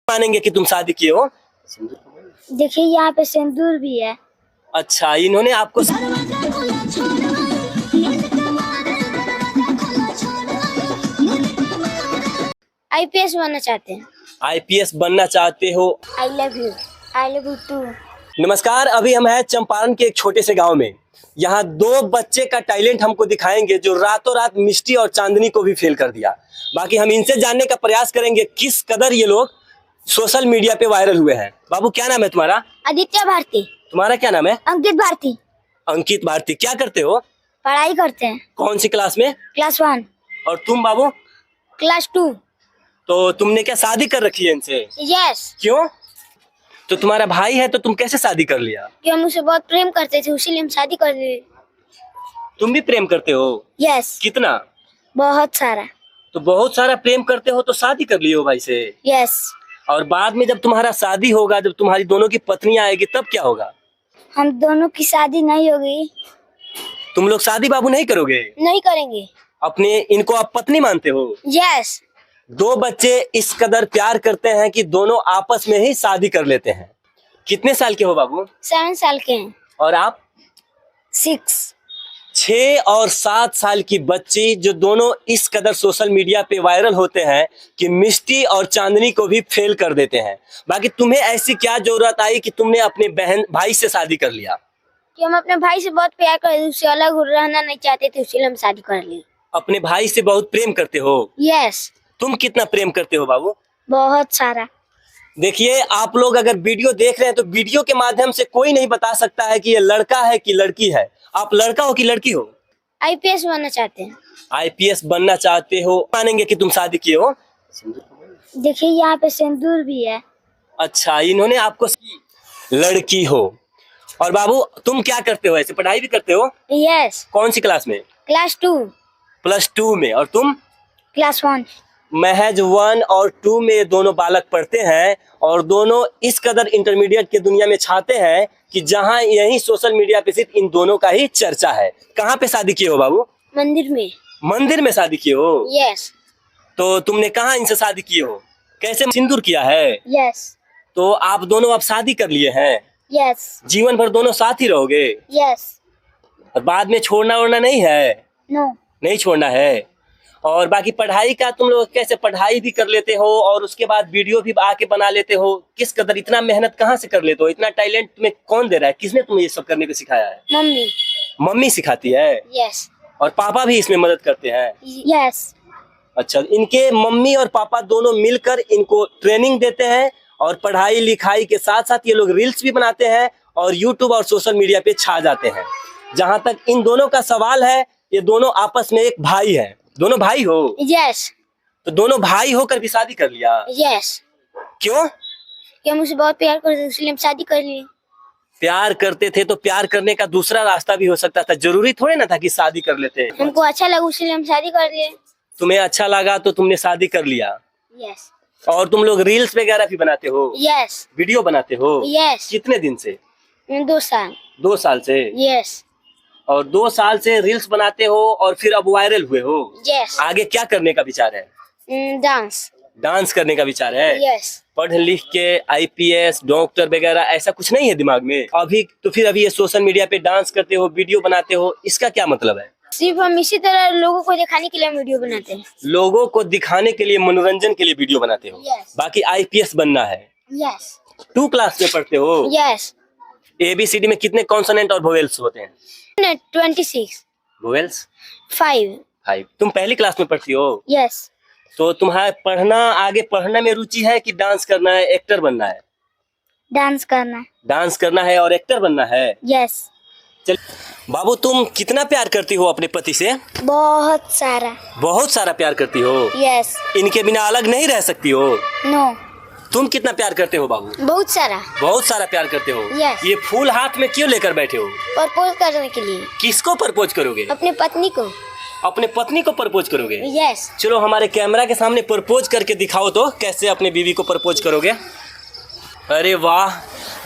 मानेंगे कि तुम शादी किए हो? देखिए यहाँ पे सिंदूर भी है। अच्छा, इन्होंने आपको आईपीएस बनना चाहते हैं। आईपीएस बनना चाहते हो? I love you too. नमस्कार, अभी हम हैं चंपारण के एक छोटे से गांव में। यहाँ दो बच्चे का टैलेंट हमको दिखाएंगे जो रातों रात मिष्टी और चांदनी को भी फेल कर दिया। बाकी हम इनसे जानने का प्रयास करेंगे किस कदर ये लोग सोशल मीडिया पे वायरल हुए हैं। बाबू, क्या नाम है तुम्हारा? आदित्य भारती। तुम्हारा क्या नाम है? अंकित भारती। अंकित भारती। क्या करते हो? पढ़ाई करते हैं। कौन सी क्लास में? क्लास 1। और तुम बाबू? क्लास 2। तो तुमने क्या शादी कर रखी है इनसे? यस। क्यों? तो तुम्हारा भाई है तो तुम कैसे शादी कर लिया? कि हम उसे बहुत प्रेम करते थे, इसीलिए हम शादी कर लिए। तुम भी प्रेम करते हो? यस। कितना? बहुत सारा। तो बहुत सारा प्रेम करते हो तो शादी कर लिए हो भाई से? यस। और बाद में जब तुम्हारा शादी होगा, जब तुम्हारी दोनों की पत्नी आएगी, तब क्या होगा? हम दोनों की शादी नहीं होगी। तुम लोग शादी बाबू नहीं करोगे? नहीं करेंगे। अपने इनको आप पत्नी मानते हो? यस। दो बच्चे इस कदर प्यार करते हैं कि दोनों आपस में ही शादी कर लेते हैं। कितने साल के हो बाबू? 7 साल के हैं। और आप? 6। 6 और 7 साल की बच्ची जो दोनों इस कदर सोशल मीडिया पे वायरल होते हैं कि मिष्टी और चांदनी को भी फेल कर देते हैं। बाकी तुम्हें ऐसी क्या जरूरत आई कि तुमने अपने बहन भाई से शादी कर लिया? कि हम अपने भाई से बहुत प्यार करते थे, उससे अलग रहना नहीं चाहते थे, इसलिए हम शादी कर ली। अपने भाई से बहुत प्रेम करते हो? यस। तुम कितना प्रेम करते हो बाबू? बहुत सारा। देखिए, आप लोग अगर वीडियो देख रहे हैं तो वीडियो के माध्यम से कोई नहीं बता सकता है कि ये लड़का है कि लड़की है। आप लड़का हो कि लड़की हो? आईपीएस बनना चाहते हैं। आईपीएस बनना चाहते हो? मानेंगे कि तुम शादी किए हो? देखिए यहाँ पे सिंदूर भी है। अच्छा, इन्होंने आपको लड़की हो। और बाबू, तुम क्या करते हो? ऐसे पढ़ाई भी करते हो? यस। कौन सी क्लास में? क्लास 2। +2 में। और तुम? क्लास 1। महज 1 और 2 में ये दोनों बालक पढ़ते हैं और दोनों इस कदर इंटरमीडिएट की दुनिया में छाते हैं कि जहां यही सोशल मीडिया पे सिर्फ इन दोनों का ही चर्चा है। कहाँ पे शादी किए हो बाबू? मंदिर में। मंदिर में शादी किए हो? यस। तो तुमने कहाँ इनसे शादी किए हो? कैसे सिंदूर किया है? यस। तो आप दोनों अब शादी कर लिए हैं? यस। जीवन भर दोनों साथ ही रहोगे? यस। और बाद में छोड़ना वोड़ना नहीं है? नो। नहीं छोड़ना है। और बाकी पढ़ाई का तुम लोग कैसे पढ़ाई भी कर लेते हो और उसके बाद वीडियो भी आके बना लेते हो? किस कदर इतना मेहनत कहाँ से कर लेते हो? इतना टैलेंट तुम्हें कौन दे रहा है? किसने तुम्हें ये सब करने को सिखाया है? मम्मी। मम्मी सिखाती है? यस। और पापा भी इसमें मदद करते हैं? यस। अच्छा, इनके मम्मी और पापा दोनों मिलकर इनको ट्रेनिंग देते हैं और पढ़ाई लिखाई के साथ साथ ये लोग रील्स भी बनाते हैं और यूट्यूब और सोशल मीडिया पे छा जाते हैं। जहां तक इन दोनों का सवाल है, ये दोनों आपस में एक भाई है। दोनों भाई हो? यस। तो दोनों भाई होकर भी शादी कर लिया? यस। क्यों? कि हम उसे बहुत प्यार करते थे, इसलिए हम शादी कर लिए। प्यार करते थे तो प्यार करने का दूसरा रास्ता भी हो सकता था, जरूरी थोड़े ना था कि शादी कर लेते। हमको अच्छा लगा इसलिए हम शादी कर लिए। तुम्हें अच्छा लगा तो तुमने शादी कर लिया। यस। और तुम लोग रील्स वगैरह भी बनाते हो? यस। वीडियो बनाते हो? यस। कितने दिन से? 2 साल। 2 साल से? यस। और 2 साल से रील्स बनाते हो और फिर अब वायरल हुए हो? यस। आगे क्या करने का विचार है? डांस। डांस करने का विचार है? यस। पढ़ लिख के आईपीएस डॉक्टर वगैरह ऐसा कुछ नहीं है दिमाग में अभी? तो फिर अभी ये सोशल मीडिया पे डांस करते हो, वीडियो बनाते हो, इसका क्या मतलब है? सिर्फ हम इसी तरह लोगों को दिखाने के लिए वीडियो बनाते हैं। लोगों को दिखाने के लिए, मनोरंजन के लिए वीडियो बनाते हो? Yes. बाकी आईपीएस बनना है? यस। 2 क्लास में पढ़ते हो? यस। एबीसीडी में कितने कॉन्सोनेंट और वोवेल्स होते हैं? 26। वोवेल्स? 5। 5। तुम पहली क्लास में पढ़ती हो? यस। तो तुम्हारा पढ़ना, आगे पढ़ने में रुचि है कि डांस करना है, एक्टर बनना है? डांस करना। डांस करना है और एक्टर बनना है? यस। चल बाबू, तुम कितना प्यार करती हो अपने पति से? बहुत सारा। बहुत सारा प्यार करती हो? यस। इनके बिना अलग नहीं रह सकती हो? नो। तुम कितना प्यार करते हो बाबू? बहुत सारा। बहुत सारा प्यार करते हो? Yes. ये फूल हाथ में क्यों लेकर बैठे हो? प्रपोज करने के लिए। किसको प्रपोज करोगे? अपने पत्नी को। अपने पत्नी को प्रपोज करोगे? यस। चलो हमारे कैमरा के सामने प्रपोज करके दिखाओ तो, कैसे अपने बीवी को प्रपोज करोगे? अरे वाह,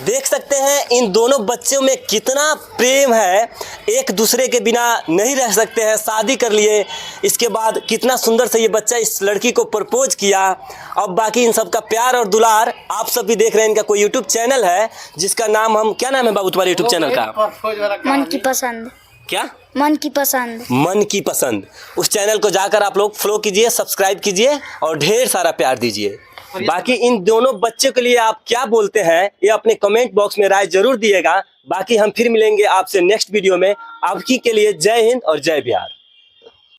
देख सकते हैं इन दोनों बच्चों में कितना प्रेम है, एक दूसरे के बिना नहीं रह सकते हैं, शादी कर लिए। इसके बाद कितना सुंदर से ये बच्चा इस लड़की को प्रपोज किया। अब बाकी इन सब का प्यार और दुलार आप सब भी देख रहे हैं। इनका कोई यूट्यूब चैनल है जिसका नाम हम, क्या नाम है बाबू तुम्हारे यूट्यूब चैनल का? मन की पसंद। क्या? मन की पसंद। मन की पसंद। उस चैनल को जाकर आप लोग फॉलो कीजिए, सब्सक्राइब कीजिए और ढेर सारा प्यार दीजिए। बाकी इन दोनों बच्चों के लिए आप क्या बोलते हैं ये अपने कमेंट बॉक्स में राय जरूर दिएगा। बाकी हम फिर मिलेंगे आपसे नेक्स्ट वीडियो में। आपकी के लिए जय हिंद और जय बिहार।